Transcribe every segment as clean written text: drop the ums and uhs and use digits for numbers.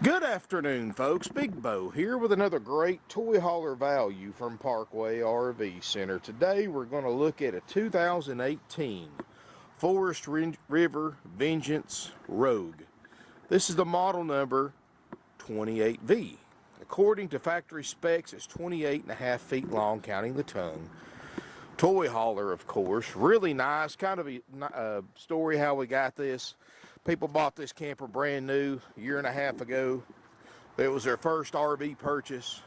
Good afternoon, folks. Big Bo here with another great toy hauler value from Parkway RV Center. Today we're going to look at a 2018 Forest River Vengeance Rouge. This is the model number 28V. According to factory specs, it's 28.5 feet long, counting the tongue. Toy hauler, of course. Really nice. Kind of a story how we got this. People bought this camper brand new a year and a half ago. It was their first RV purchase.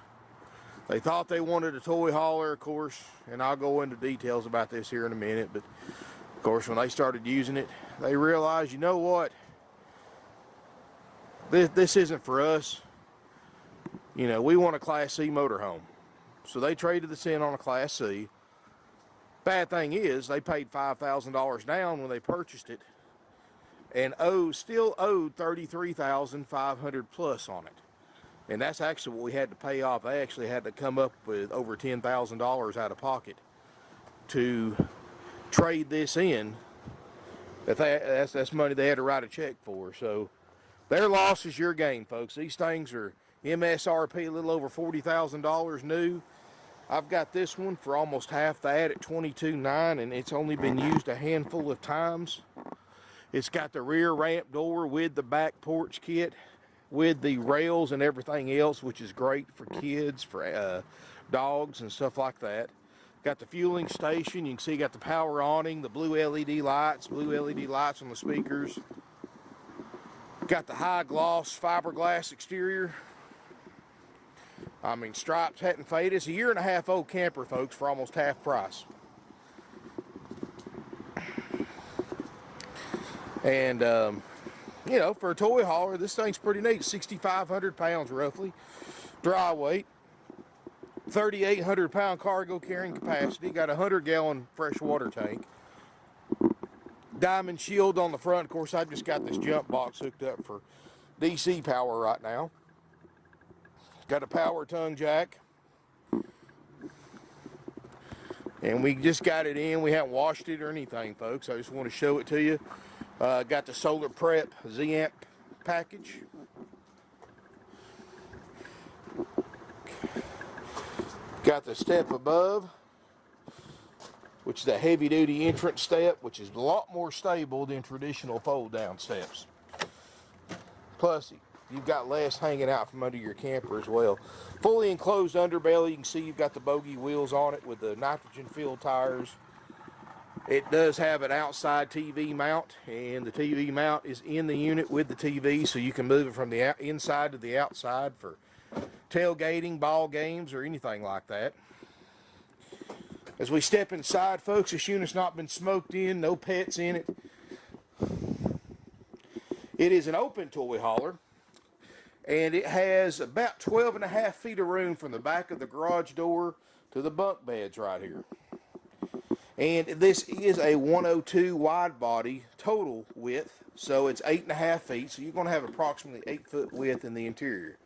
They thought they wanted a toy hauler, of course, and I'll go into details about this here in a minute. But of course, when they started using it, they realized, you know what? This isn't for us. You know, we want a Class C motorhome. So they traded this in on a Class C. Bad thing is, they paid $5,000 down when they purchased it, and still owed $33,500 plus on it. And that's actually what we had to pay off. They actually had to come up with over $10,000 out of pocket to trade this in. That's money they had to write a check for. So their loss is your gain, folks. These things are MSRP a little over $40,000 new. I've got this one for almost half that at $22,900, and it's only been used a handful of times. It's got the rear ramp door with the back porch kit, with the rails and everything else, which is great for kids, for dogs and stuff like that. Got the fueling station. You can see got the power awning, the blue LED lights on the speakers. Got the high gloss fiberglass exterior. I mean, stripes hadn't faded. It's a year and a half old camper, folks, for almost half price. And, you know, for a toy hauler, this thing's pretty neat. 6,500 pounds roughly, dry weight, 3,800 pound cargo carrying capacity. Got a 100-gallon freshwater tank. Diamond shield on the front. Of course, I've just got this jump box hooked up for DC power right now. Got a power tongue jack. And we just got it in. We haven't washed it or anything, folks. I just want to show it to you. Got the solar prep Z-amp package. Got the step above, which is the heavy duty entrance step, which is a lot more stable than traditional fold down steps. Plus, you've got less hanging out from under your camper as well. Fully enclosed underbelly. You can see you've got the bogie wheels on it with the nitrogen filled tires. It does have an outside TV mount, and the TV mount is in the unit with the TV, so you can move it from the inside to the outside for tailgating, ball games, or anything like that. As we step inside, folks, this unit's not been smoked in, no pets in it. It is an open toy hauler, and it has about 12.5 feet of room from the back of the garage door to the bunk beds right here. And this is a 102 wide body total width, so it's 8.5 feet, so you're going to have approximately 8 foot width in the interior.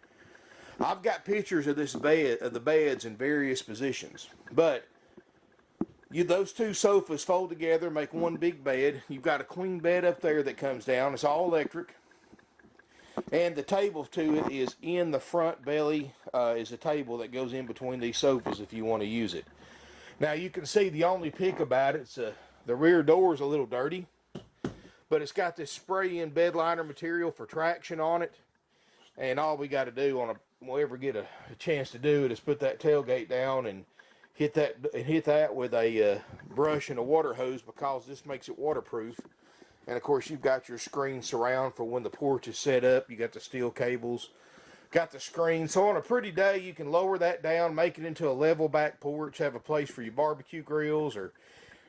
I've got pictures of the beds in various positions, but those two sofas fold together, make one big bed. You've got a queen bed up there that comes down. It's all electric. And the table to it is in the front belly, is a table that goes in between these sofas if you want to use it. Now you can see the only pick about it's the rear door is a little dirty, but it's got this spray-in bed liner material for traction on it. And all we got to do when we ever get a chance to do it is put that tailgate down and hit that with a brush and a water hose, because this makes it waterproof. And of course, you've got your screen surround for when the porch is set up. You got the steel cables, got the screen. So on a pretty day, you can lower that down, make it into a level back porch, have a place for your barbecue grills, or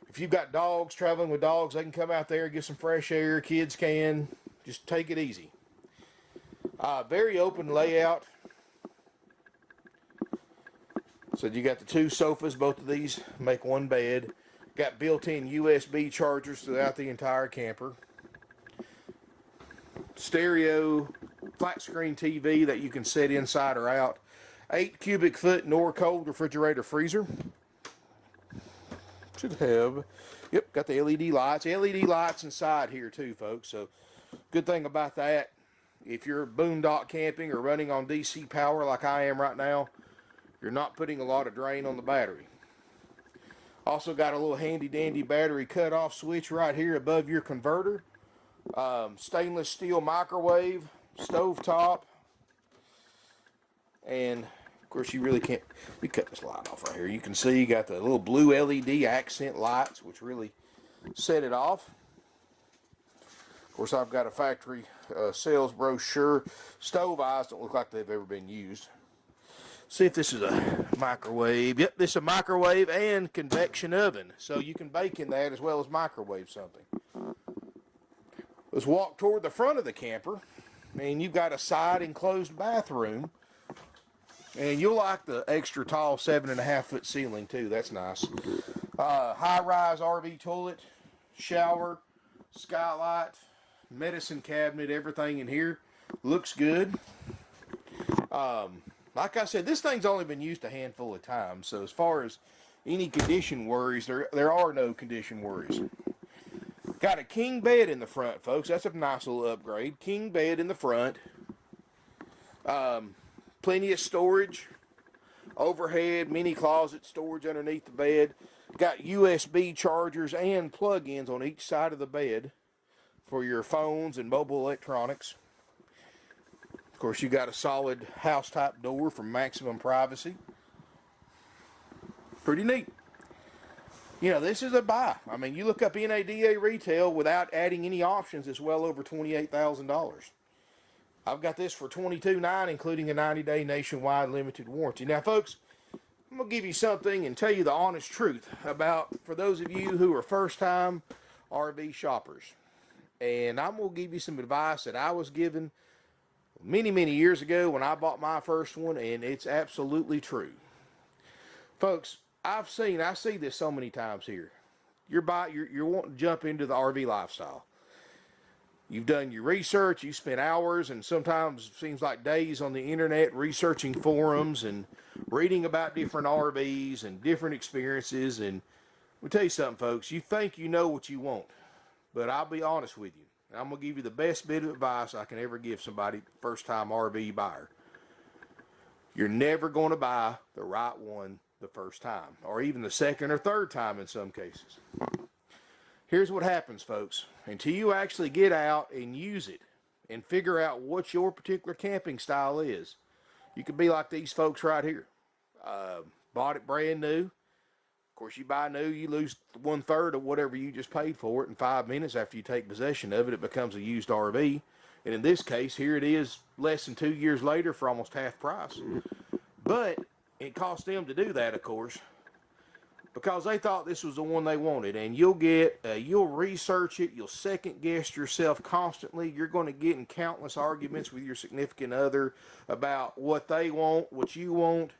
if you've got dogs, traveling with dogs, they can come out there and get some fresh air. Kids can. Just take it easy. Very open layout. So you got the two sofas, both of these make one bed. Got built-in USB chargers throughout the entire camper. Stereo, flat screen TV that you can set inside or out. 8 cubic foot Norcold refrigerator freezer. Should have, yep, got the LED lights. LED lights inside here too, folks. So good thing about that if you're boondock camping or running on DC power like I am right now, you're not putting a lot of drain on the battery. Also got a little handy dandy battery cutoff switch right here above your converter. Stainless steel microwave, stove top, and of course you really can't, we cut this light off right here. You can see you got the little blue LED accent lights which really set it off. Of course I've got a factory sales brochure. Stove eyes don't look like they've ever been used. See if this is a microwave. Yep, this is a microwave and convection oven. So you can bake in that as well as microwave something. Let's walk toward the front of the camper. And you've got a side enclosed bathroom. And you'll like the extra tall 7.5 foot ceiling too. That's nice. High-rise RV toilet, shower, skylight, medicine cabinet, everything in here. Looks good. Like I said, this thing's only been used a handful of times, so as far as any condition worries, there are no condition worries. Got a king bed in the front, folks. That's a nice little upgrade. King bed in the front. Plenty of storage. Overhead, mini closet storage underneath the bed. Got USB chargers and plug-ins on each side of the bed for your phones and mobile electronics. Of course, you got a solid house-type door for maximum privacy. Pretty neat. You know, this is a buy. I mean, you look up NADA retail without adding any options, it's well over $28,000. I've got this for $22,900, including a 90-day nationwide limited warranty. Now, folks, I'm going to give you something and tell you the honest truth about, for those of you who are first-time RV shoppers. And I'm going to give you some advice that I was given many years ago when I bought my first one, and it's absolutely true. Folks, I see this so many times here. You're wanting to jump into the RV lifestyle. You've done your research, you spent hours and sometimes seems like days on the internet researching forums and reading about different RVs and different experiences. And let me tell you something, folks, you think you know what you want, but I'll be honest with you. I'm going to give you the best bit of advice I can ever give somebody, first-time RV buyer. You're never going to buy the right one the first time, or even the second or third time in some cases. Here's what happens, folks. Until you actually get out and use it and figure out what your particular camping style is, you could be like these folks right here. Bought it brand new. Of course, you buy new, you lose 1/3 of whatever you just paid for it in 5 minutes. After you take possession of it, it becomes a used RV. And in this case, here it is less than 2 years later for almost half price. But it cost them to do that, of course, because they thought this was the one they wanted. And you'll research it, you'll second guess yourself constantly. You're going to get in countless arguments with your significant other about what they want, what you want.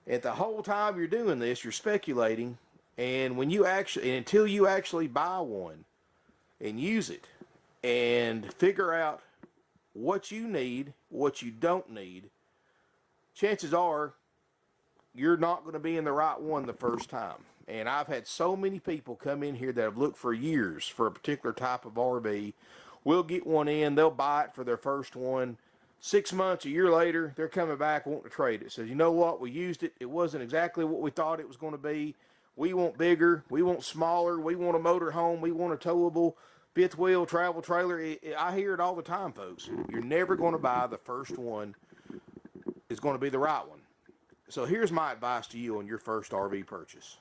And the whole time you're doing this, you're speculating. And until you actually buy one and use it and figure out what you need, what you don't need, chances are you're not going to be in the right one the first time. And I've had so many people come in here that have looked for years for a particular type of RV. We'll get one in, they'll buy it for their first one. 6 months, a year later, they're coming back wanting to trade it. Says, you know what, we used it. It wasn't exactly what we thought it was going to be. We want bigger. We want smaller. We want a motor home. We want a towable fifth wheel travel trailer. I hear it all the time, folks. You're never going to buy the first one is going to be the right one. So here's my advice to you on your first RV purchase.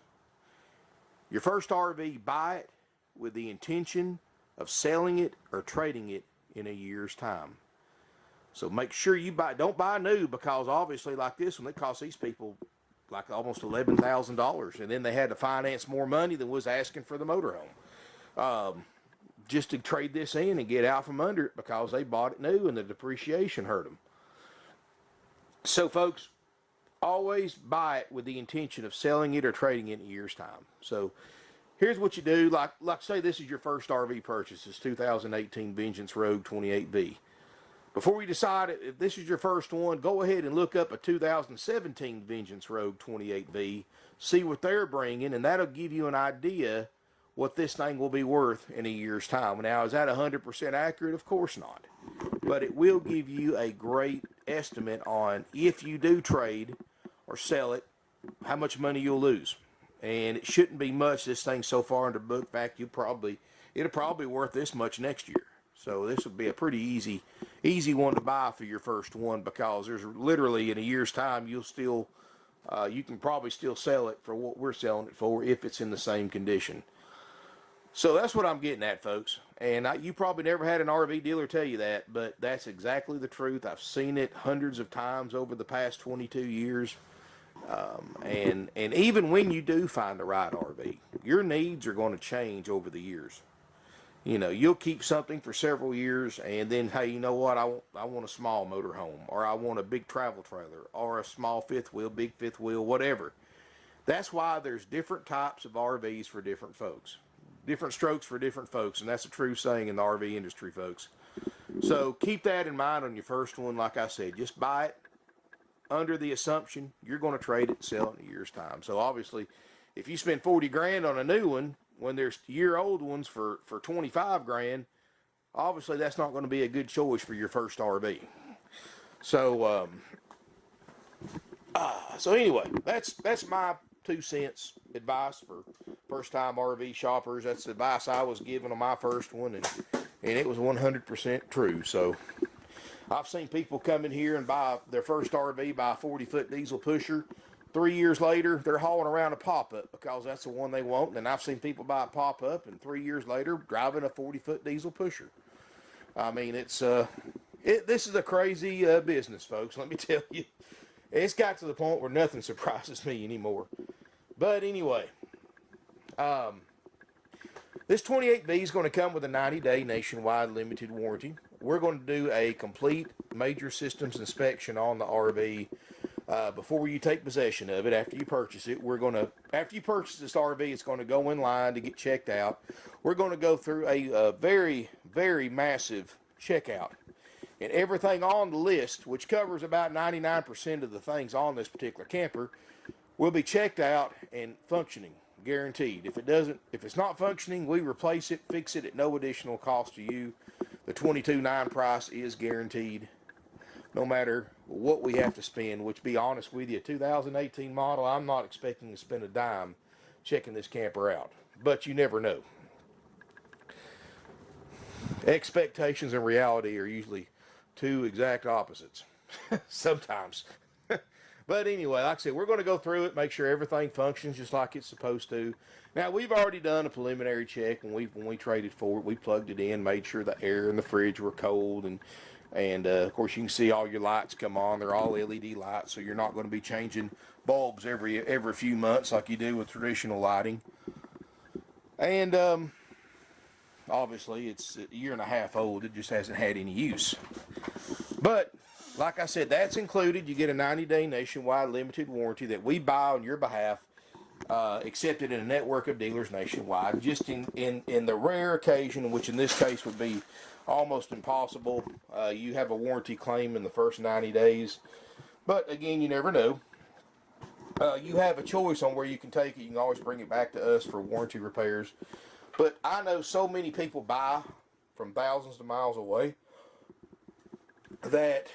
Your first RV, buy it with the intention of selling it or trading it in a year's time. So make sure you don't buy new, because obviously like this one, it cost these people like almost $11,000. And then they had to finance more money than was asking for the motorhome. Just to trade this in and get out from under it because they bought it new and the depreciation hurt them. So folks, always buy it with the intention of selling it or trading it in a year's time. So here's what you do. Like say this is your first RV purchase. It's 2018 Vengeance Rogue 28V. Before you decide if this is your first one, go ahead and look up a 2017 Vengeance Rogue 28V. See what they're bringing, and that'll give you an idea what this thing will be worth in a year's time. Now, is that 100% accurate? Of course not. But it will give you a great estimate on, if you do trade or sell it, how much money you'll lose. And it shouldn't be much. This thing's so far under book. In fact, it'll probably be worth this much next year. So this would be a pretty easy one to buy for your first one, because there's literally, in a year's time, you can probably still sell it for what we're selling it for, if it's in the same condition. So that's what I'm getting at, folks. And you probably never had an RV dealer tell you that, but that's exactly the truth. I've seen it hundreds of times over the past 22 years. And even when you do find the right RV, your needs are going to change over the years. You know, you'll keep something for several years, and then, hey, you know what? I want a small motorhome, or I want a big travel trailer, or a small fifth wheel, big fifth wheel, whatever. That's why there's different types of RVs for different folks. Different strokes for different folks, and that's a true saying in the RV industry, folks. So keep that in mind on your first one. Like I said, just buy it under the assumption you're going to trade it and sell it in a year's time. So obviously, if you spend 40 grand on a new one when there's year-old ones for 25 grand, obviously that's not going to be a good choice for your first RV. So anyway, that's my 2 cents advice for first-time RV shoppers. That's the advice I was given on my first one, and it was 100% true. So I've seen people come in here and buy their first RV, buy a 40-foot diesel pusher. 3 years later, they're hauling around a pop-up because that's the one they want. And I've seen people buy a pop-up, and 3 years later, driving a 40-foot diesel pusher. I mean, this is a crazy business, folks. Let me tell you. It's got to the point where nothing surprises me anymore. But anyway, this 28B is going to come with a 90-day nationwide limited warranty. We're going to do a complete major systems inspection on the RV before you take possession of it. After you purchase it, after you purchase this RV, it's going to go in line to get checked out. We're going to go through a very, very massive checkout. And everything on the list, which covers about 99% of the things on this particular camper, will be checked out and functioning, guaranteed. If it's not functioning, we replace it, fix it at no additional cost to you. The $22,900 price is guaranteed, no matter what we have to spend. Which, to be honest with you, 2018 model, I'm not expecting to spend a dime checking this camper out. But you never know. Expectations and reality are usually two exact opposites sometimes. But anyway, like I said, we're going to go through it, make sure everything functions just like it's supposed to. Now, we've already done a preliminary check when we traded for it. We plugged it in, made sure the air and the fridge were cold, and of course you can see all your lights come on. They're all LED lights, so you're not going to be changing bulbs every few months like you do with traditional lighting. And obviously it's a year and a half old. It just hasn't had any use. But like I said, that's included. You get a 90-day nationwide limited warranty that we buy on your behalf, accepted in a network of dealers nationwide. Just in the rare occasion, which in this case would be almost impossible, you have a warranty claim in the first 90 days. But again, you never know. You have a choice on where you can take it. You can always bring it back to us for warranty repairs. But I know so many people buy from thousands of miles away that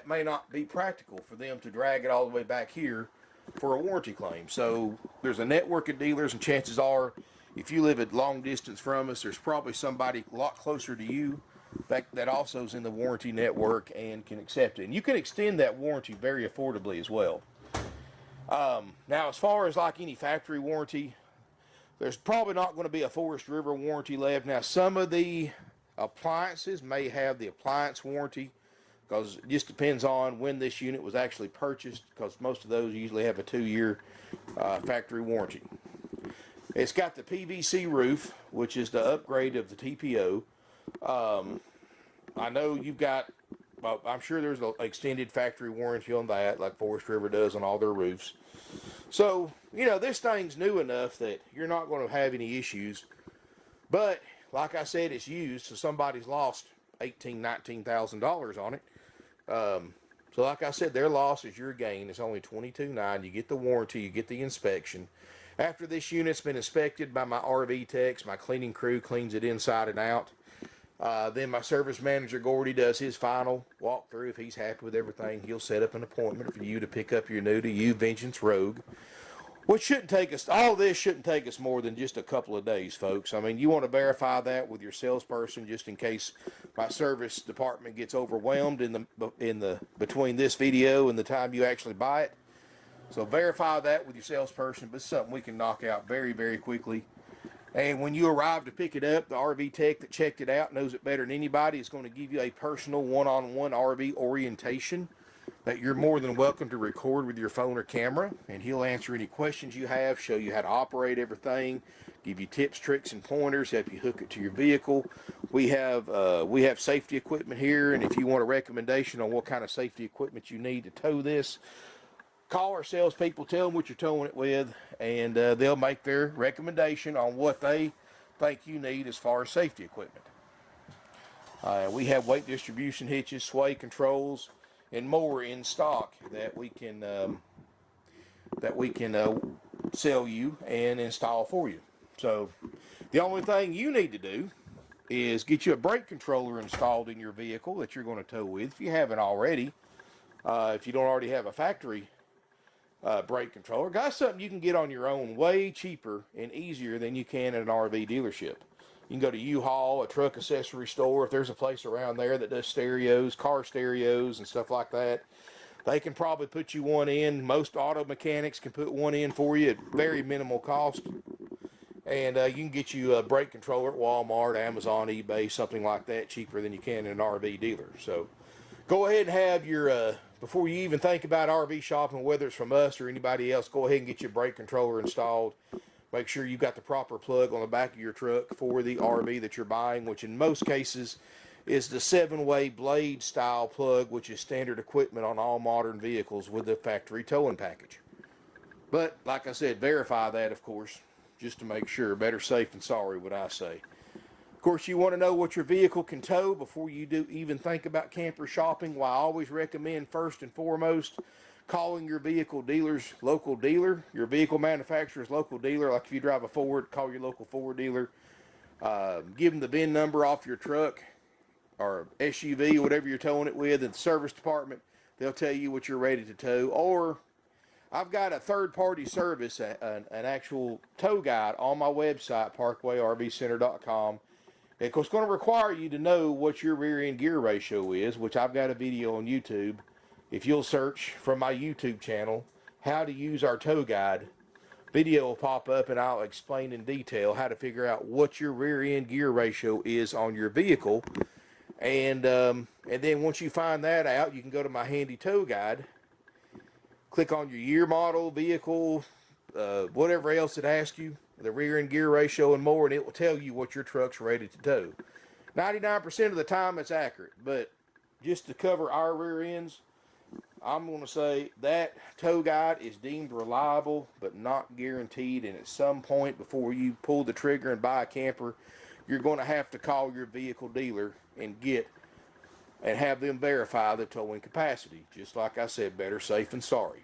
may not be practical for them to drag it all the way back here for a warranty claim. So there's a network of dealers, and chances are, if you live at long distance from us, there's probably somebody a lot closer to you that also is in the warranty network and can accept it. And you can extend that warranty very affordably as well. Now, as far as like any factory warranty, there's probably not going to be a Forest River warranty left. Now, some of the appliances may have the appliance warranty, because it just depends on when this unit was actually purchased, because most of those usually have a 2-year factory warranty. It's got the PVC roof, which is the upgrade of the TPO. I know you've got, well, I'm sure there's an extended factory warranty on that, like Forest River does on all their roofs. So, you know, this thing's new enough that you're not going to have any issues. But, like I said, it's used, so somebody's lost $18,000, $19,000 on it. So like I said, their loss is your gain. It's only $22,900. You get the warranty, you get the inspection. After this unit's been inspected by my RV techs, my cleaning crew cleans it inside and out. Then my service manager, Gordy, does his final walkthrough. If he's happy with everything, he'll set up an appointment for you to pick up your new to you Vengeance Rouge. Which shouldn't take us, all this shouldn't take us more than just a couple of days, folks. I mean, you want to verify that with your salesperson just in case my service department gets overwhelmed between this video and the time you actually buy it. So verify that with your salesperson, but it's something we can knock out very, very quickly. And when you arrive to pick it up, the RV tech that checked it out knows it better than anybody. Is going to give you a personal one-on-one RV orientation that you're more than welcome to record with your phone or camera, and he'll answer any questions you have, show you how to operate everything, give you tips, tricks, and pointers, help you hook it to your vehicle. We have safety equipment here, and if you want a recommendation on what kind of safety equipment you need to tow this, call our salespeople, tell them what you're towing it with, and they'll make their recommendation on what they think you need as far as safety equipment. We have weight distribution hitches, sway controls, and more in stock that we can sell you and install for you. So the only thing you need to do is get you a brake controller installed in your vehicle that you're going to tow with if you haven't already. If you don't already have a factory brake controller, got something you can get on your own way cheaper and easier than you can at an RV dealership. You can go to U-Haul, a truck accessory store, if there's a place around there that does stereos, car stereos, and stuff like that. They can probably put you one in. Most auto mechanics can put one in for you at very minimal cost. And you can get you a brake controller at Walmart, Amazon, eBay, something like that, cheaper than you can in an RV dealer. So go ahead and have your, before you even think about RV shopping, whether it's from us or anybody else, go ahead and get your brake controller installed. Make sure you've got the proper plug on the back of your truck for the RV that you're buying, which in most cases is the 7-way blade style plug, which is standard equipment on all modern vehicles with the factory towing package. But like I said, verify that, of course, just to make sure. Better safe than sorry, would I say. Of course, you want to know what your vehicle can tow before you do even think about camper shopping. Well, I always recommend first and foremost calling your vehicle dealer's local dealer, your vehicle manufacturer's local dealer. Like if you drive a Ford, call your local Ford dealer. Give them the VIN number off your truck or SUV, whatever you're towing it with, in the service department. They'll tell you what you're ready to tow. Or I've got a third-party service, an actual tow guide on my website, parkwayrvcenter.com. It's going to require you to know what your rear end gear ratio is, which I've got a video on YouTube. If you'll search from my YouTube channel, how to use our tow guide, video will pop up and I'll explain in detail how to figure out what your rear end gear ratio is on your vehicle. And then once you find that out, you can go to my handy tow guide, click on your year, model, vehicle, whatever else it asks you, the rear end gear ratio and more, and it will tell you what your truck's ready to tow. 99% of the time it's accurate, but just to cover our rear ends, I'm going to say that tow guide is deemed reliable, but not guaranteed. And at some point before you pull the trigger and buy a camper, you're going to have to call your vehicle dealer and have them verify the towing capacity. Just like I said, better safe than sorry.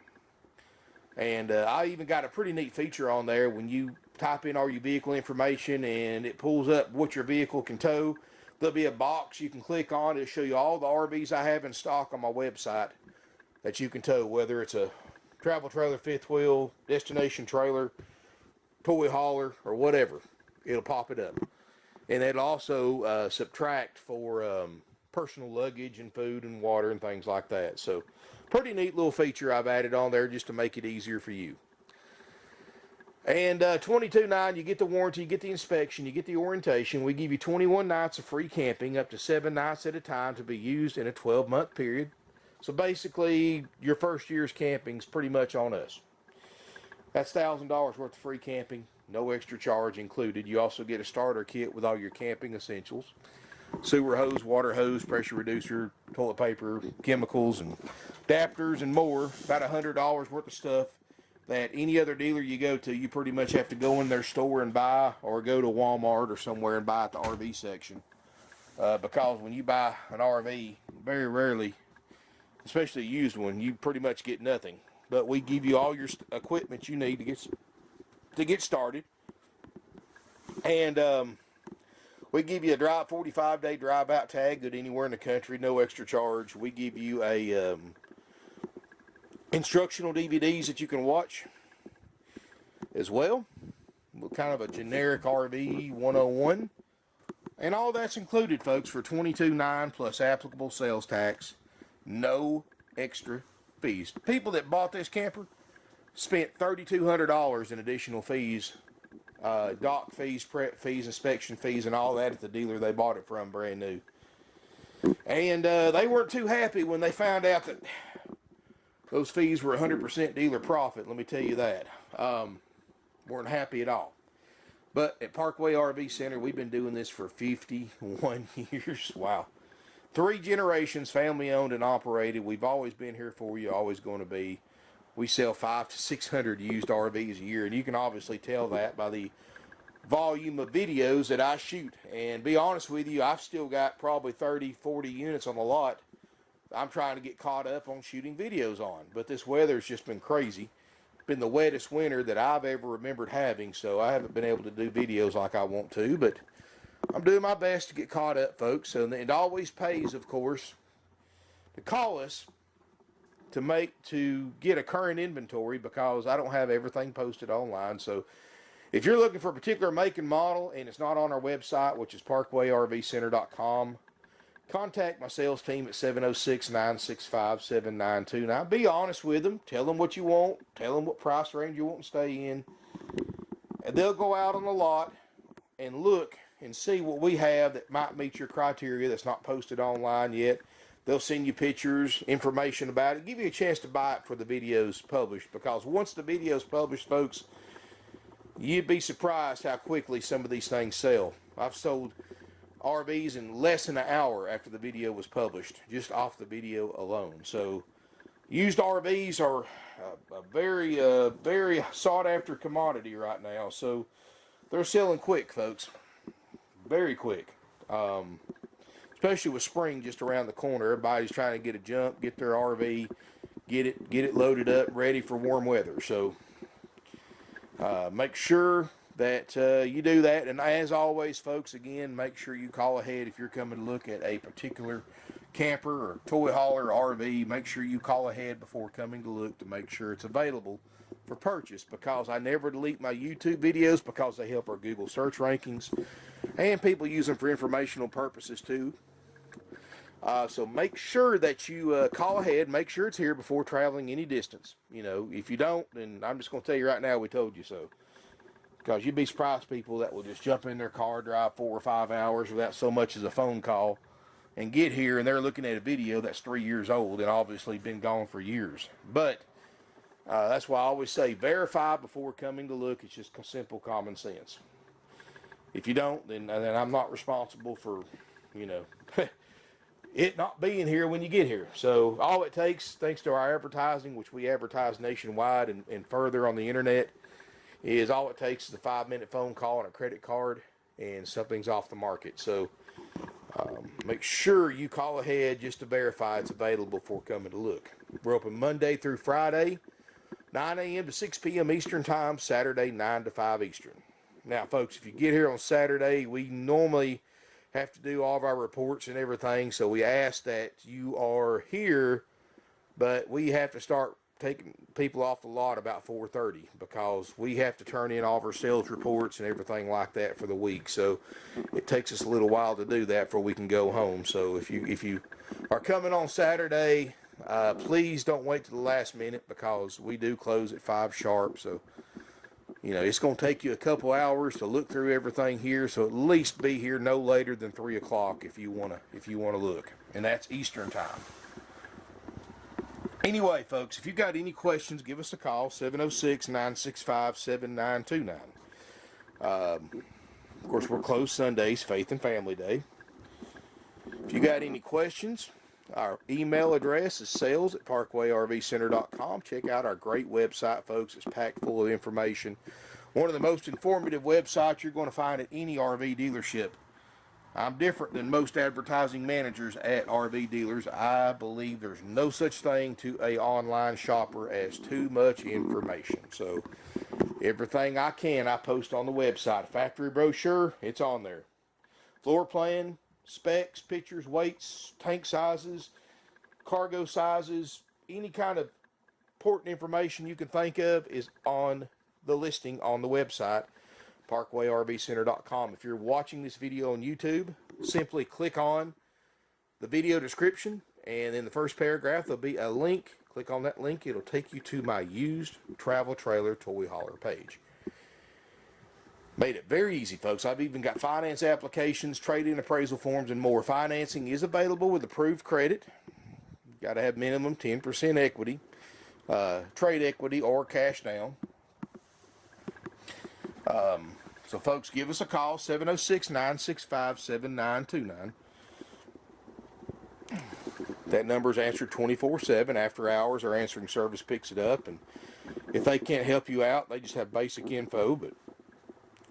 And I even got a pretty neat feature on there when you type in all your vehicle information and it pulls up what your vehicle can tow. There'll be a box you can click on. It'll show you all the RVs I have in stock on my website that you can tow, whether it's a travel trailer, fifth wheel, destination trailer, Toyhauler, or whatever. It'll pop it up. And it'll also subtract for personal luggage and food and water and things like that. So pretty neat little feature I've added on there just to make it easier for you. And $22.9, you get the warranty, you get the inspection, you get the orientation. We give you 21 nights of free camping, up to 7 nights at a time, to be used in a 12-month period. So basically, your first year's camping is pretty much on us. That's $1,000 worth of free camping, no extra charge included. You also get a starter kit with all your camping essentials. Sewer hose, water hose, pressure reducer, toilet paper, chemicals, and adapters, and more. About $100 worth of stuff that any other dealer you go to, you pretty much have to go in their store and buy, or go to Walmart or somewhere and buy at the RV section. Because when you buy an RV, very rarely, especially a used one, you pretty much get nothing. But we give you all your equipment you need to to get started. And we give you a 45-day drive-out tag, good anywhere in the country, no extra charge. We give you a instructional DVDs that you can watch as well. Kind of a generic RV 101. And all that's included, folks, for $22.9 plus applicable sales tax. No extra fees. People that bought this camper spent $3,200 in additional fees, dock fees, prep fees, inspection fees, and all that at the dealer they bought it from brand new. And they weren't too happy when they found out that those fees were 100% dealer profit. Let me tell you that. Weren't happy at all. But at Parkway RV Center, we've been doing this for 51 years. Wow. 3 generations, family owned and operated. We've always been here for you, always going to be. We sell 500 to 600 used RVs a year, and you can obviously tell that by the volume of videos that I shoot. And be honest with you, I've still got probably 30, 40 units on the lot I'm trying to get caught up on shooting videos on. But this weather's just been crazy. Been the wettest winter that I've ever remembered having, so I haven't been able to do videos like I want to, but I'm doing my best to get caught up, folks. So it always pays, of course, to call us to get a current inventory, because I don't have everything posted online. So if you're looking for a particular make and model and it's not on our website, which is parkwayrvcenter.com, contact my sales team at 706-965-7929. Be honest with them. Tell them what you want. Tell them what price range you want to stay in. And they'll go out on the lot and look and see what we have that might meet your criteria that's not posted online yet. They'll send you pictures, information about it, give you a chance to buy it for the videos published. Because once the video's published, folks, you'd be surprised how quickly some of these things sell. I've sold RVs in less than an hour after the video was published, just off the video alone. So used RVs are a very sought after commodity right now. So they're selling quick, folks, very quick. Especially with spring just around the corner. Everybody's trying to get a jump, get their RV, get it loaded up, ready for warm weather. So make sure that you do that. And as always, folks, again, make sure you call ahead if you're coming to look at a particular camper or toy hauler or RV. Make sure you call ahead before coming to look to make sure it's available for purchase, because I never delete my YouTube videos because they help our Google search rankings, and people use them for informational purposes too. So make sure that you call ahead, make sure it's here before traveling any distance. You know, if you don't, then I'm just going to tell you right now, we told you so. Because you'd be surprised people that will just jump in their car, drive 4 or 5 hours without so much as a phone call, and get here and they're looking at a video that's 3 years old and obviously been gone for years. But that's why I always say verify before coming to look. It's just simple common sense. If you don't, then I'm not responsible for, it not being here when you get here. So all it takes, thanks to our advertising, which we advertise nationwide and further on the internet, is all it takes is a 5-minute phone call and a credit card, and something's off the market. So make sure you call ahead just to verify it's available before coming to look. We're open Monday through Friday, 9 a.m. to 6 p.m. Eastern Time, Saturday 9 to 5 Eastern. Now, folks, if you get here on Saturday, we normally have to do all of our reports and everything, so we ask that you are here, but we have to start taking people off the lot about 4:30, because we have to turn in all of our sales reports and everything like that for the week. So it takes us a little while to do that before we can go home. So if you are coming on Saturday, please don't wait to the last minute, because we do close at 5 sharp. So it's going to take you a couple hours to look through everything here. So at least be here no later than 3 o'clock if you want to look, and that's Eastern Time. Anyway, folks, if you got any questions, give us a call, 706-965-7929. Of course, we're closed Sundays, Faith and Family Day. If you got any questions, our email address is sales@parkwayrvcenter.com. Check out our great website, folks. It's packed full of information. One of the most informative websites you're going to find at any RV dealership. I'm different than most advertising managers at RV dealers. I believe there's no such thing to an online shopper as too much information. So Everything I can, I post on the website. Factory brochure, it's on there. Floor plan, specs, pictures, weights, tank sizes, cargo sizes, any kind of important information you can think of is on the listing on the website, parkwayrvcenter.com. If you're watching this video on YouTube, simply click on the video description, and in the first paragraph there'll be a link. Click on that link, it'll take you to my used travel trailer toy hauler page. Made it very easy, folks. I've even got finance applications, trade-in appraisal forms, and more. Financing is available with approved credit. You've got to have minimum 10% equity, trade equity, or cash down. So, folks, give us a call, 706-965-7929. That number is answered 24/7. After hours, our answering service picks it up. And if they can't help you out, they just have basic info. But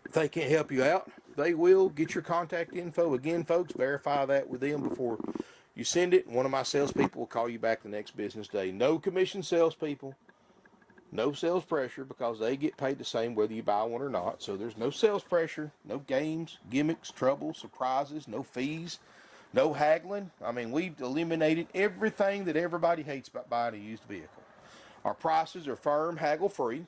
if they can't help you out, they will get your contact info. Again, folks, verify that with them before you send it. One of my salespeople will call you back the next business day. No commission salespeople. No sales pressure, because they get paid the same whether you buy one or not. So there's no sales pressure, no games, gimmicks, trouble, surprises, no fees, no haggling. I mean, we've eliminated everything that everybody hates about buying a used vehicle. Our prices are firm, haggle-free.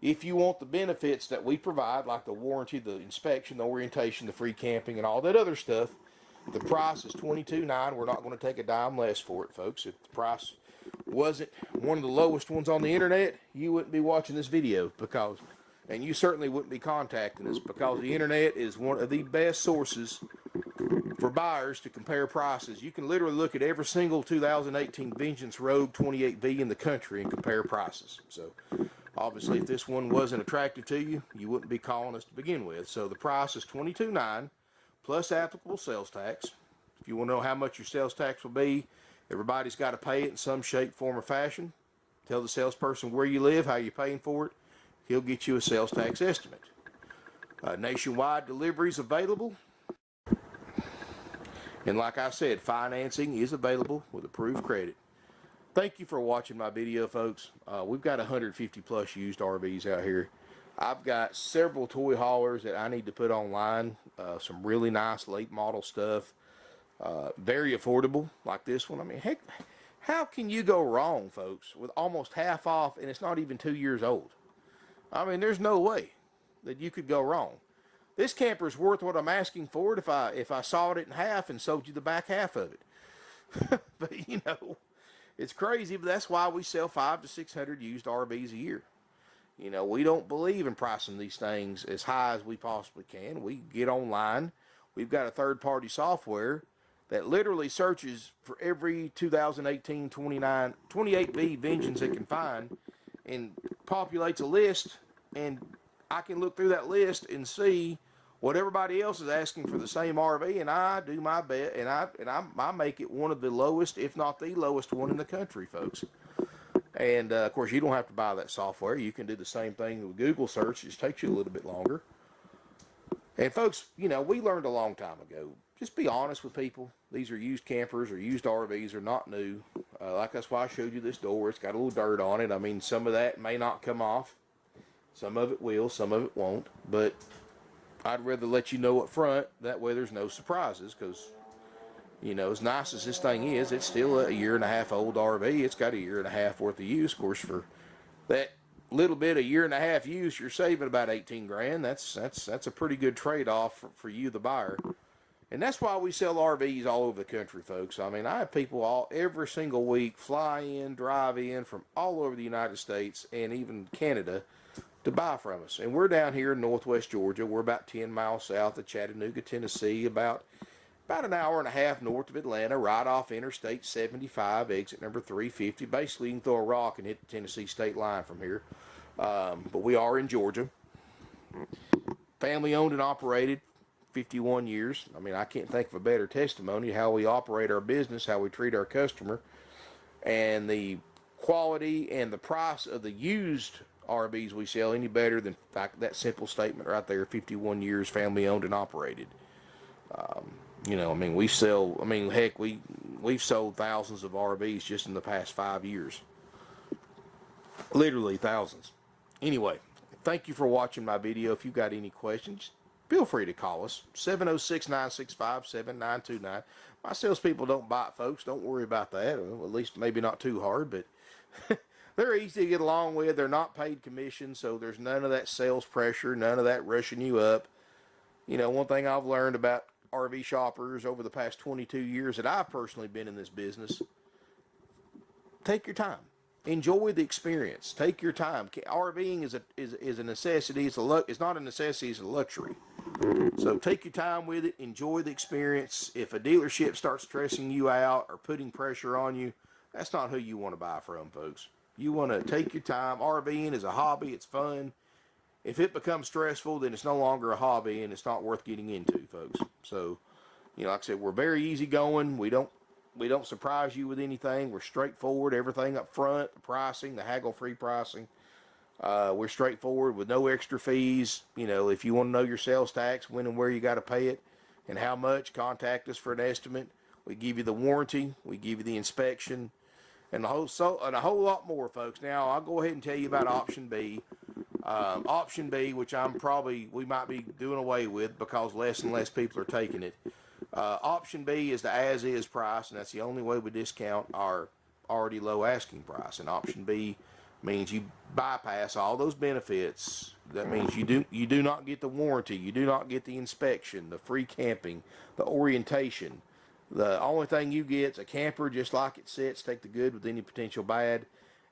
If you want the benefits that we provide, like the warranty, the inspection, the orientation, the free camping, and all that other stuff, the price is $22.9. We're not going to take a dime less for it, folks. If the price wasn't one of the lowest ones on the internet, you wouldn't be watching this video, and you certainly wouldn't be contacting us, because the internet is one of the best sources for buyers to compare prices. You can literally look at every single 2018 Vengeance Rogue 28V in the country and compare prices. So obviously, if this one wasn't attractive to you, you wouldn't be calling us to begin with. So the price is $22.9 plus applicable sales tax. If you want to know how much your sales tax will be, everybody's got to pay it in some shape, form, or fashion. Tell the salesperson where you live, how you're paying for it. He'll get you a sales tax estimate. Nationwide deliveries available. And like I said, financing is available with approved credit. Thank you for watching my video, folks. We've got 150 plus used RVs out here. I've got several toy haulers that I need to put online. Some really nice late model stuff. Very affordable, like this one. I mean, heck, how can you go wrong, folks, with almost half off, and it's not even 2 years old? I mean, there's no way that you could go wrong. This camper is worth what I'm asking for it if I sawed it in half and sold you the back half of it. But, you know, it's crazy, but that's why we sell 500 to 600 used RVs a year. You know, we don't believe in pricing these things as high as we possibly can. We get online. We've got a third-party software that literally searches for every 2018 28V Vengeance it can find and populates a list, and I can look through that list and see what everybody else is asking for the same RV, and I do my best, and I make it one of the lowest, if not the lowest one in the country, folks. And of course, you don't have to buy that software. You can do the same thing with Google search. It just takes you a little bit longer. And folks, you know, we learned a long time ago, just be honest with people. These are used campers or used RVs, are not new. Like that's why I showed you this door. It's got a little dirt on it. I mean, some of that may not come off. Some of it will, some of it won't. But I'd rather let you know up front. That way there's no surprises, because, you know, as nice as this thing is, it's still a 1.5-year old RV. It's got a 1.5 year worth of use. Of course, for that little bit of 1.5 year use, you're saving about 18 grand. That's a pretty good trade-off for you, the buyer. And that's why we sell RVs all over the country, folks. I mean, I have people every single week fly in, drive in from all over the United States and even Canada to buy from us. And we're down here in northwest Georgia. We're about 10 miles south of Chattanooga, Tennessee, about an hour and a half north of Atlanta, right off Interstate 75, exit number 350. Basically, you can throw a rock and hit the Tennessee state line from here. But we are in Georgia. Family owned and operated, 51 years. I mean, I can't think of a better testimony how we operate our business, how we treat our customer, and the quality and the price of the used RVs we sell any better than that simple statement right there, 51 years family owned and operated. You know, I mean, heck, we've sold thousands of RVs just in the past 5 years. Literally thousands. Anyway, thank you for watching my video. If you got any questions, feel free to call us, 706-965-7929. My salespeople don't bite, folks. Don't worry about that. Well, at least maybe not too hard, but they're easy to get along with. They're not paid commission, so there's none of that sales pressure, none of that rushing you up. You know, one thing I've learned about RV shoppers over the past 22 years that I've personally been in this business, take your time. Enjoy the experience. Take your time. RVing is a necessity. It's not a necessity. It's a luxury. So take your time with it. Enjoy the experience. If a dealership starts stressing you out or putting pressure on you, that's not who you want to buy from, folks. You want to take your time. RVing is a hobby. It's fun. If it becomes stressful, then it's no longer a hobby and it's not worth getting into, folks. So, you know, like I said, we're very easygoing. We don't surprise you with anything. We're straightforward. Everything up front, the pricing, the haggle-free pricing. We're straightforward with no extra fees. You know, if you want to know your sales tax, when and where you got to pay it, and how much, contact us for an estimate. We give you the warranty. We give you the inspection, and a whole lot more, folks. Now, I'll go ahead and tell you about Option B. Option B, which we might be doing away with because less and less people are taking it. Option B is the as-is price, and that's the only way we discount our already low asking price. And Option B means you bypass all those benefits. That means you do not get the warranty, you do not get the inspection, the free camping, the orientation. The only thing you get is a camper just like it sits, take the good with any potential bad,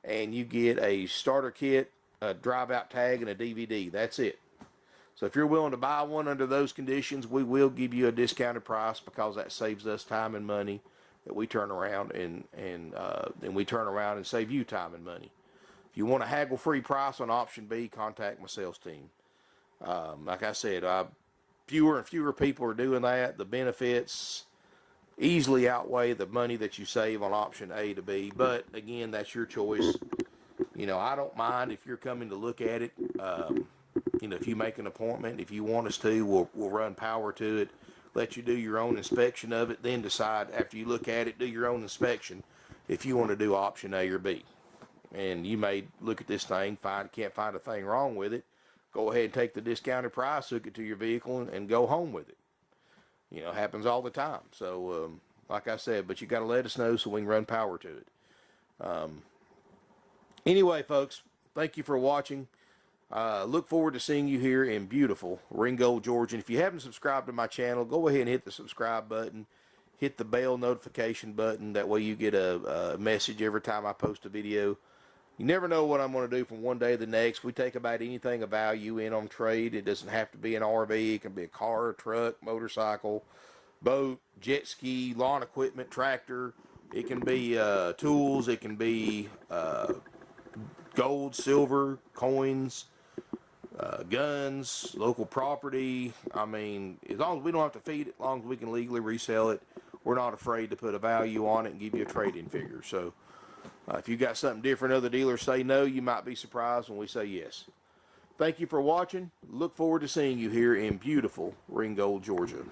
and you get a starter kit, a drive-out tag, and a DVD. That's it. So if you're willing to buy one under those conditions, we will give you a discounted price because that saves us time and money that we turn around and we turn around and save you time and money. If you want a haggle-free price on Option B, contact my sales team. Like I said, fewer and fewer people are doing that. The benefits easily outweigh the money that you save on Option A to B. But again, that's your choice. You know, I don't mind if you're coming to look at it. You know, if you make an appointment, if you want us to, we'll run power to it, let you do your own inspection of it, then decide after you look at it, do your own inspection if you want to do Option A or B. And you may look at this thing, can't find a thing wrong with it, go ahead and take the discounted price, hook it to your vehicle, and go home with it. You know, it happens all the time. So, like I said, but you got to let us know so we can run power to it. Anyway, folks, thank you for watching. Look forward to seeing you here in beautiful Ringgold, Georgia. And if you haven't subscribed to my channel, go ahead and hit the subscribe button. Hit the bell notification button. That way you get a message every time I post a video. You never know what I'm going to do from one day to the next. We take about anything of value in on trade. It doesn't have to be an RV. It can be a car, truck, motorcycle, boat, jet ski, lawn equipment, tractor. It can be tools. It can be gold, silver, coins, guns, local property. I mean, as long as we don't have to feed it, as long as we can legally resell it, we're not afraid to put a value on it and give you a trade-in figure. So if you got something different, other dealers say no, you might be surprised when we say yes. Thank you for watching. Look forward to seeing you here in beautiful Ringgold, Georgia.